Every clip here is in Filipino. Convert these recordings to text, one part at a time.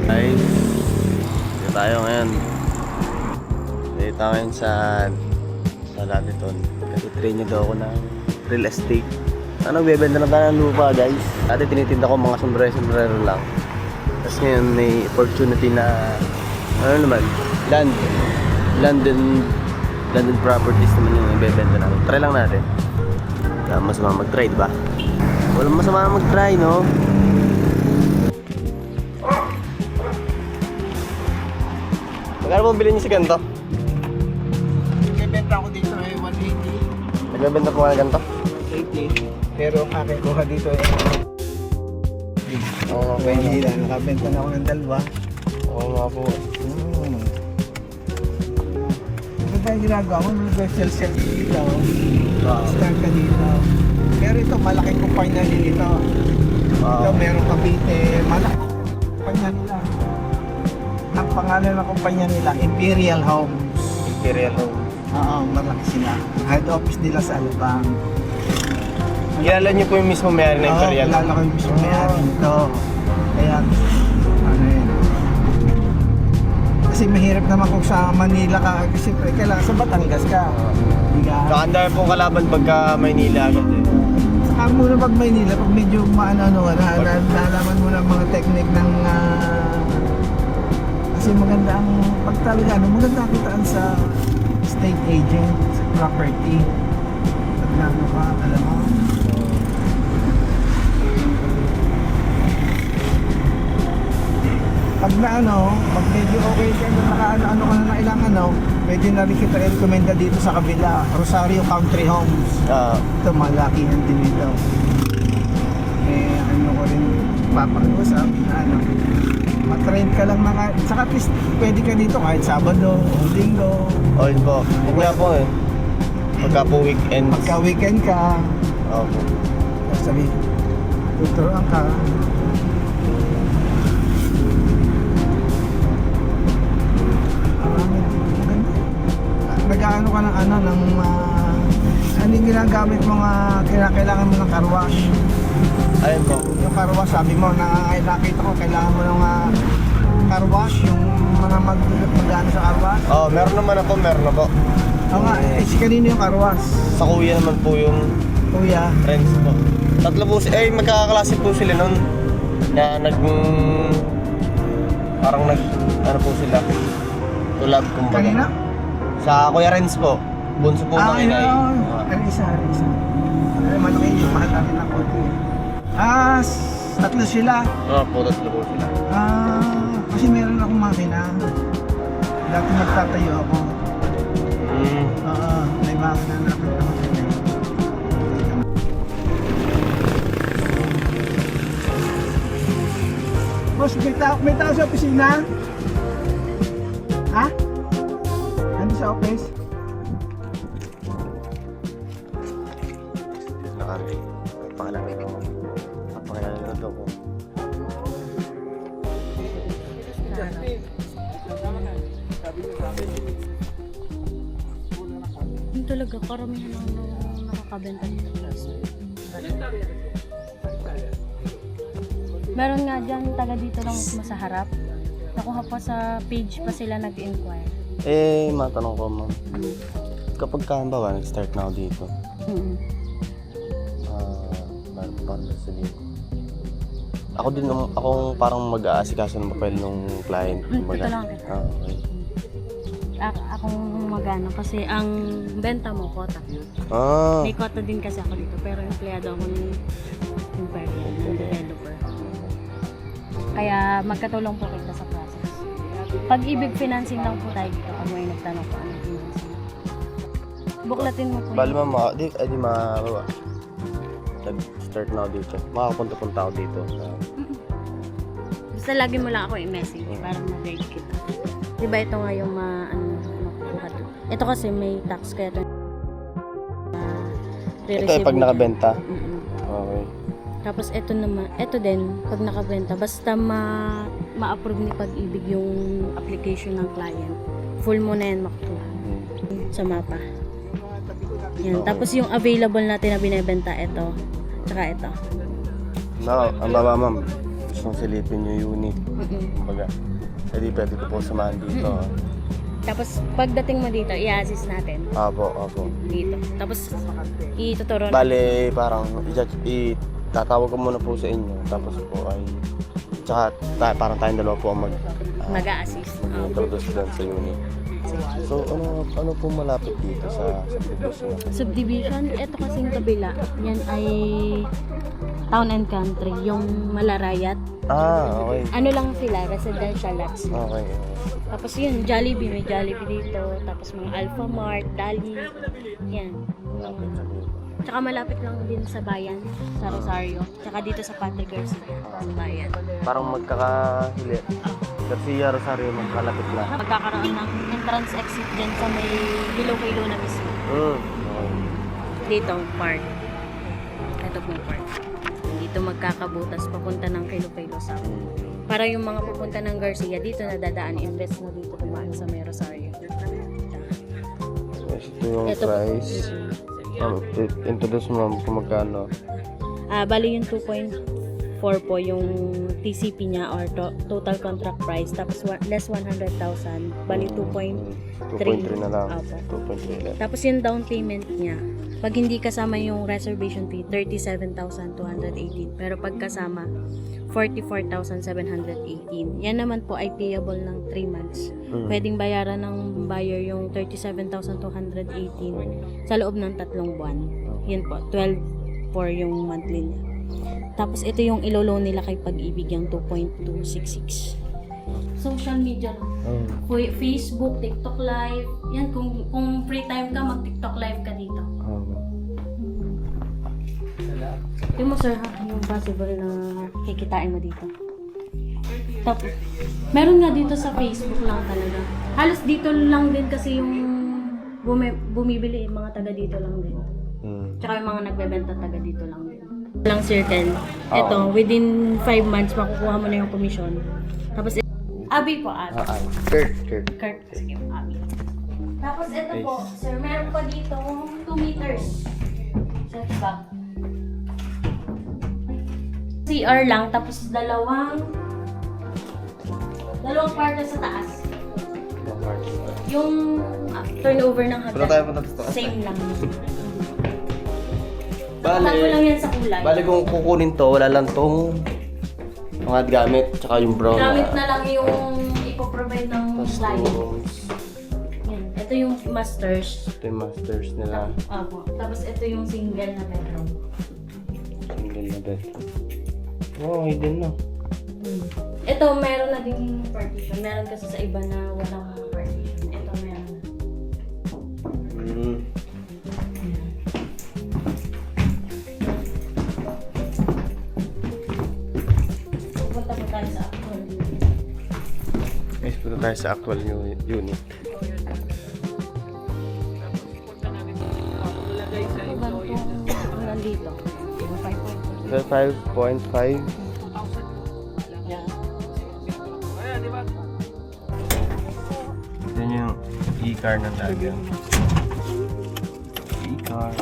Guys, dito tayo ngayon. Dito tayo ngayon sa Latiton. Kasi train nyo daw ako ng real estate. Nagbebenta na tayo ng lupa, guys. Dati tinitinda ko mga sombrero lang. Tapos ngayon may opportunity na landed properties naman yung ibebenta natin. Try lang natin. Wala masama mag-try, diba? Walang masama mag-try, no? Magkano po bilhin niyo si ganito? Nagbebenta ako dito ay 180. Nagbebenta po nga ganito? 180. Pero ang aking kuha dito ay Oo nga po. Manila. Nakabenta na ako ng dalawa. Oo nga po. Ito ba yung ginagawa mo? Mag-sell dito. Start ka dito. Pero ito, malaking kumpanya nila. Ito, meron Cavite. Malaking kumpanya nila. Ang pangalan ng kumpanya nila, Imperial Homes. Imperial Home. Oo, malaki sila. Head office nila sa Alabang. Kilala niyo po yung mismo may-ari ng Imperial Oo, kilala ko yung gusto may-ari nito. Kaya, ano yun. Kasi mahirap naman kung sa Manila ka. Kasi kailangan sa Batangas ka. Saka ang dami pong kalaban pagka Maynila agad eh. Saka muna pag Maynila, pag medyo maano nalaman mo ng mga technique ng kasi maganda ang pag talaga maganda ang kitaan sa estate agent, sa property. Pag ano ka, alam mo. Pag pag medyo okay ka na naka-ano ka na ng ilang pwede na rin kita i-recommenda dito sa kabila, Rosario Country Homes. Ito, malakihan din ito. Ano ko rin papag-usap, matrend ka lang saka at least pwede ka dito kahit Sabado o Linggo. O yun po. Yun nga po eh. Pagka po weekend. Pagka weekend ka, Opo. sabi, tuturuan ka. Nag-aano ka ng ano yung ginagamit mo kailangan mo ng car wash. Ayun po. Yung car wash, sabi mo, nakita ko kailangan mo ng car wash, yung mga mag-ano sa car wash. Meron naman na po, meron na po. Oo nga, si kanino yung car wash? Sa kuya naman po yung Kuya. friends po. Tatlo po magkakaklase po sila nun. Na parang ano po sila. Tulad kumbaga. Kanina? Sa Kuya Renz po. Bunso po ng inay. Isa. Malaki yung mahal natin ng konti. Tatlo sila. Po, tatlo po sila. Kasi meron akong makina. Dati nagtatayo ako. May makina na ako ng makina. Boss, may tao sa opisina? Ha? Ano sa office? Nakari. Pangalan na ito po. Yung talaga, karamihan ang nakakabenta dito. Meron nga dyan, taga dito lang mismo sa harap. Nakuha pa sa page pa sila nag-inquire. Matanong ko, ma'am. Kapag ba nag-start na ako dito? Paano sa dito? Ako din, akong parang mag-aasikaso ng papel ng client. Ito lang kita. Okay. Akong magano kasi ang benta mo, kota. May kota din kasi ako dito, pero empleyado ako ng Imperial, ng developer. Kaya magkatulong po kita sa process. Pag-ibig financing lang po tayo dito pag may nagtanong po ano financing. Buklatin mo po. Bali ma'am, di nag-start na ako dito. Makakapunta-punta ako dito. Basta lagi mo lang ako i-message para ma-guide kita. Diba ito nga yung makukuha to. Ito kasi may tax kaya ito Ito pag nakabenta? Okay. Tapos ito naman, ito din, pag nakabenta, basta ma-approve ni Pag-ibig yung application ng client, full mo na yan makukuha sa mapa. Yan. Tapos yung available natin na binibenta, ito, tsaka ito. No, ang baba ma'am. Gusto gustong silipin yung unit. Kumbaga, pwede ko po samahan dito. Tapos pagdating mo dito, i-assist natin Apo. dito. Tapos ituturo na. Bale, parang tatawag ko muna po sa inyo. Tapos po ay, tsaka parang tayong dalawa po ang Mag-a-assist. introduce doon sa unit. So, ano po malapit dito sa subdivision? Subdivision, ito kasing kabila, yan ay town and country, yung Malarayat. Okay. Ano lang sila, residential lots. Okay. Tapos yun, Jollibee, may Jollibee dito. Tapos mga Alphamart, Dali, yan. Tsaka malapit lang din sa bayan, sa Rosario. Tsaka dito sa Patrick Garcia, sa bayan. Parang magkakahili. Garcia, Rosario, magkalapit lang. Magkakaroon ng entrance exit dyan sa may Hilo na mismo. Okay. Dito, park. Ito po park. Dito magkakabutas papunta ng Kilo sa para yung mga pupunta ng Garcia dito na dadaan, invest na dito dumaan sa may Rosario. Ito yung Ito po. price. Introduce mo kung magkano. Bali yung 2.4 po yung TCP niya or total contract price. Tapos less 100,000. Bali 2.3 na lang. Opo. 2.3 lang. Tapos yung down payment niya, pag hindi kasama yung reservation fee, 37,218. Pero pag kasama, 44,718. Yan naman po ay payable ng 3 months. Pwedeng bayaran ng buyer yung 37,218 sa loob ng 3 buwan. Yan po, 12 for yung monthly niya. Tapos ito yung ilo-loan nila kay Pag-ibig, yung 2.266. Social media lang. Facebook, TikTok live. Yan, kung free time ka, mag-TikTok live ka dito. Yung mo sir, yung possible na kikitain mo dito. Tapos, meron nga dito sa Facebook lang talaga. Halos dito lang din kasi yung bumibili, mga taga dito lang din. Tsaka yung mga nagbebenta taga dito lang din. Lang circle. Ito, within 5 months, makukuha mo na yung commission. Tapos, Abi po, Abi. Kurt. Kurt, sige, Abi. Tapos ito po, sir, meron pa dito 2 meters. Setback. CR lang, tapos dalawang parte sa taas. Yung turnover ng Punta tayo hagdan, punta sa taas. same lang. Bale, Bago lang yan sa kulay. Bale kung kukunin to, wala lang tong mga gamit, tsaka yung brown. Gamit na lang yung ipoprovide ng Tapos client. rooms. Yan. Ito yung masters. Ito yung masters nila. Opo. Tapos ito yung single na bedroom. Single na bed. Oh, hidden na. Ito, meron na din partition. Meron kasi sa iba na walang partition. Ito, meron na. Pupunta po tayo sa actual unit. Guys, punta tayo sa actual unit. Iba po ang nandito. 5.5. Yeah. Yan yung e-car na talaga. E-car.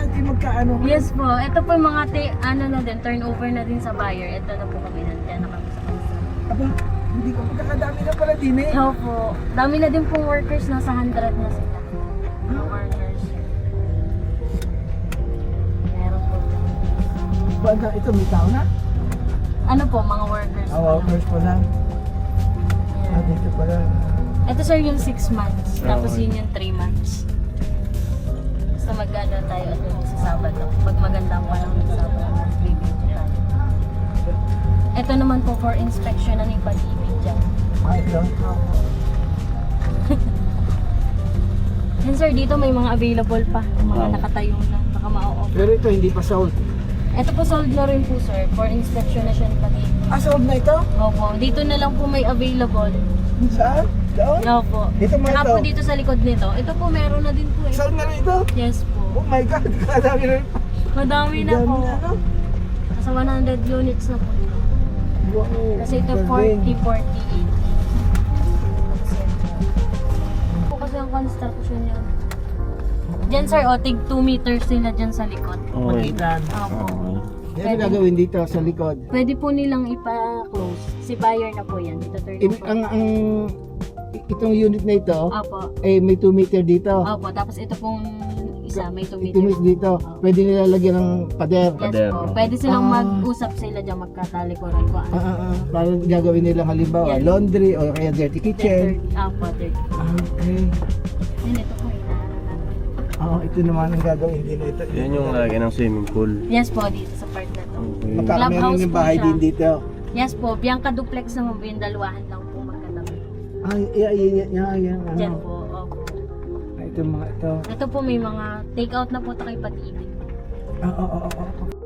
Di magkaano. Yes po. Ito po yung mga na din, turnover na din sa buyer. Ito na po kami nandiyan na kami sa kanila. Aba, hindi ko pagkakadami na pala din eh. Opo. Dami na din pong workers, nasa 100 na sila. Mga workers. Meron po. Baga, ito may tao na. Ano po, mga workers. Workers po lang. Dito pala. Ito sir yung 6 months. Tapos Okay. yun yung 3 months. Basta mag-ano tayo at sa Sabado. Pag maganda pa lang ng Sabado, mag-video tayo. Ito naman po for inspection na ng Pag-ibig dyan. Ito. Yan sir, dito may mga available pa. Mga Wow. nakatayo na. Baka ma-off. Pero ito hindi pa sold. Ito po sold na rin po sir. For inspection na siya ng Pag-ibig. Sold na ito? Opo. Dito na lang po may available. Saan? Doon? Opo. Dito mo Saka ito? po dito sa likod nito. Ito po meron na din po eh. Sold na rin ito? Yes po. Oh my God, kadami na rin. Madami na Dami po. na, no? Nasa 100 units na po. Wow. Kasi ito galing. 40-48. Po kasi ang construction niya. Diyan sir, o tig 2 meters sila dyan sa likod. Okay. Magitan. Opo. Ano gagawin dito sa likod? Pwede po nilang ipa-close. Si buyer na po yan. Dito turn Itong unit na ito, Opo. may 2 meter dito. Opo. Tapos ito pong isa, may 2 2 meter meters. dito. Pwede nila lagyan ng pader. Yes Pader. po. Pwede silang Ah. mag-usap sila dyan, magkatalikuran ko. Para gagawin nila halimbawa Yes. laundry o kaya dirty kitchen. Opo, third. Okay. Yan, ito po. Ito naman ang gagawin din ito. Yan yung lagi ng swimming pool. Yes po, dito sa part na to. Okay. Magkakameron Clubhouse yung po bahay siya. din dito. Yes po, Bianca Duplex naman po yung dalawahan lang po magkatabi. Yan. Diyan po, opo. Ito mga ito. Ito po may mga take out na po tayo pag-ibig. Oo.